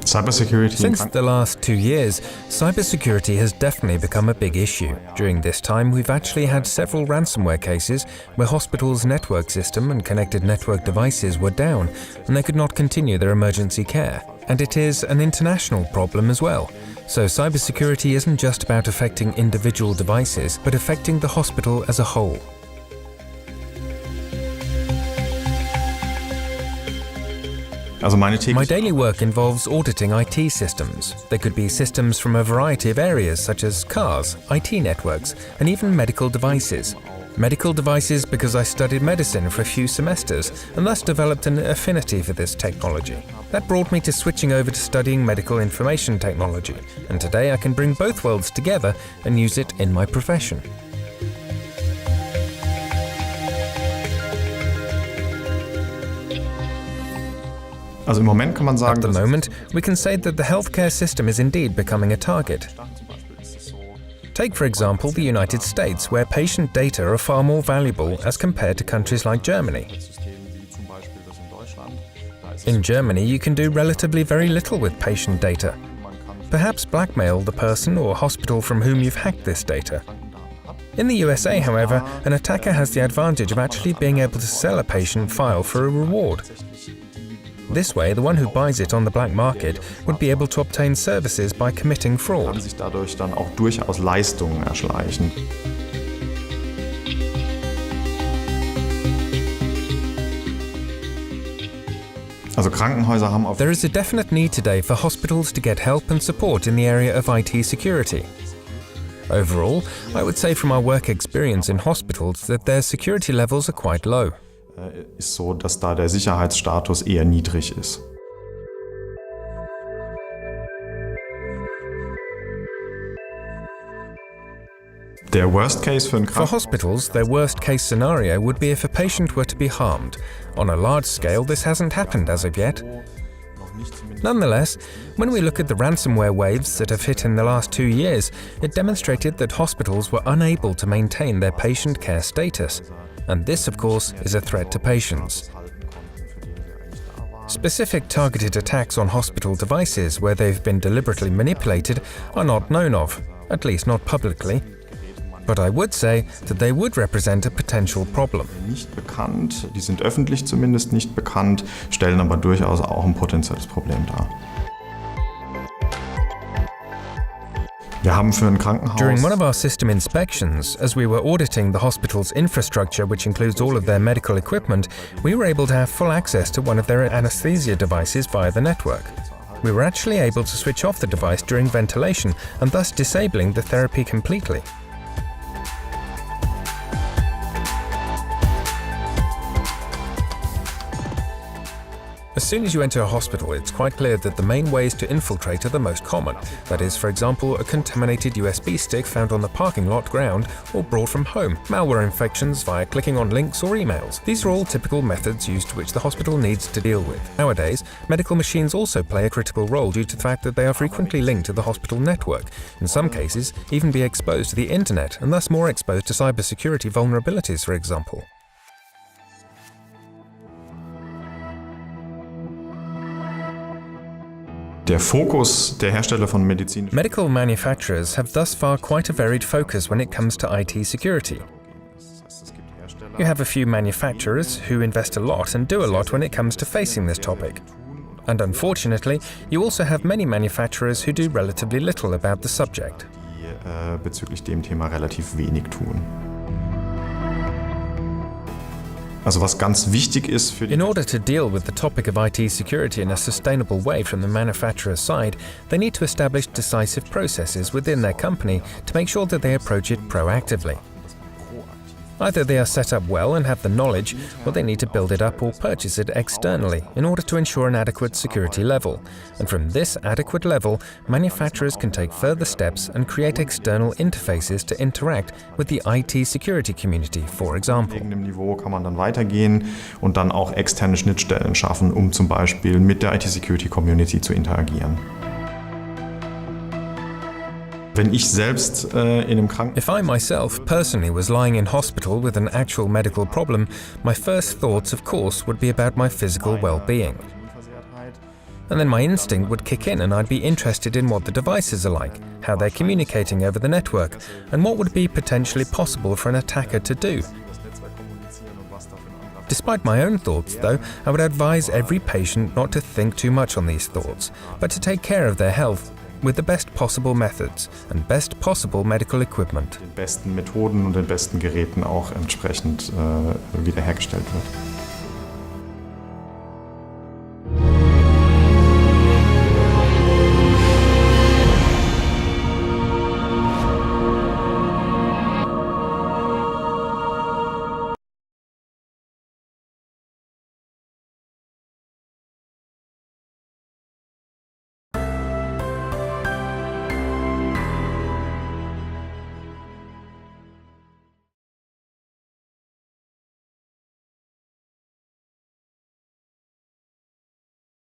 Since the last 2 years, cybersecurity has definitely become a big issue. During this time, we've actually had several ransomware cases where hospitals' network system and connected network devices were down, and they could not continue their emergency care. And it is an international problem as well. So cybersecurity isn't just about affecting individual devices, but affecting the hospital as a whole. My daily work involves auditing IT systems. They could be systems from a variety of areas such as cars, IT networks, and even medical devices. Medical devices because I studied medicine for a few semesters and thus developed an affinity for this technology. That brought me to switching over to studying medical information technology, and today I can bring both worlds together and use it in my profession. At the moment, we can say that the healthcare system is indeed becoming a target. Take, for example, the United States, where patient data are far more valuable as compared to countries like Germany. In Germany, you can do relatively very little with patient data. Perhaps blackmail the person or hospital from whom you've hacked this data. In the USA, however, an attacker has the advantage of actually being able to sell a patient file for a reward. This way, the one who buys it on the black market would be able to obtain services by committing fraud. There is a definite need today for hospitals to get help and support in the area of IT security. Overall, I would say from our work experience in hospitals that their security levels are quite low. Ist so, dass da der Sicherheitsstatus eher niedrig ist. For hospitals, their worst-case scenario would be if a patient were to be harmed. On a large scale, this hasn't happened as of yet. Nonetheless, when we look at the ransomware waves that have hit in the last 2 years, it demonstrated that hospitals were unable to maintain their patient care status. And this, of course, is a threat to patients. Specific targeted attacks on hospital devices where they've been deliberately manipulated are not known of, at least not publicly. But I would say that they would represent a potential problem. Nicht bekannt, die sind öffentlich zumindest nicht bekannt, stellen aber durchaus auch ein potenzielles Problem dar. During one of our system inspections, as we were auditing the hospital's infrastructure, which includes all of their medical equipment, we were able to have full access to one of their anesthesia devices via the network. We were actually able to switch off the device during ventilation and thus disabling the therapy completely. As soon as you enter a hospital, it's quite clear that the main ways to infiltrate are the most common. That is, for example, a contaminated USB stick found on the parking lot ground or brought from home, malware infections via clicking on links or emails. These are all typical methods used which the hospital needs to deal with. Nowadays, medical machines also play a critical role due to the fact that they are frequently linked to the hospital network, in some cases even be exposed to the internet and thus more exposed to cybersecurity vulnerabilities, for example. Medical manufacturers have thus far quite a varied focus when it comes to IT security. You have a few manufacturers who invest a lot and do a lot when it comes to facing this topic. And unfortunately, you also have many manufacturers who do relatively little about the subject. Bezüglich dem Thema relativ wenig tun. Was ganz wichtig ist für die... In order to deal with the topic of IT security in a sustainable way from the manufacturer's side, they need to establish decisive processes within their company to make sure that they approach it proactively. Either they are set up well and have the knowledge, or they need to build it up or purchase it externally in order to ensure an adequate security level. And from this adequate level, manufacturers can take further steps and create external interfaces to interact with the IT security community, for example. Auf irgendeinem Niveau kann man dann weitergehen und dann auch externe Schnittstellen schaffen, um zum Beispiel mit der IT-Security-Community zu interagieren. If I myself personally was lying in hospital with an actual medical problem, my first thoughts, of course, would be about my physical well-being. And then my instinct would kick in and I'd be interested in what the devices are like, how they're communicating over the network, and what would be potentially possible for an attacker to do. Despite my own thoughts, though, I would advise every patient not to think too much on these thoughts, but to take care of their health with the best possible methods and best possible medical equipment. Den besten Methoden und den besten Geräten auch entsprechend wiederhergestellt wird.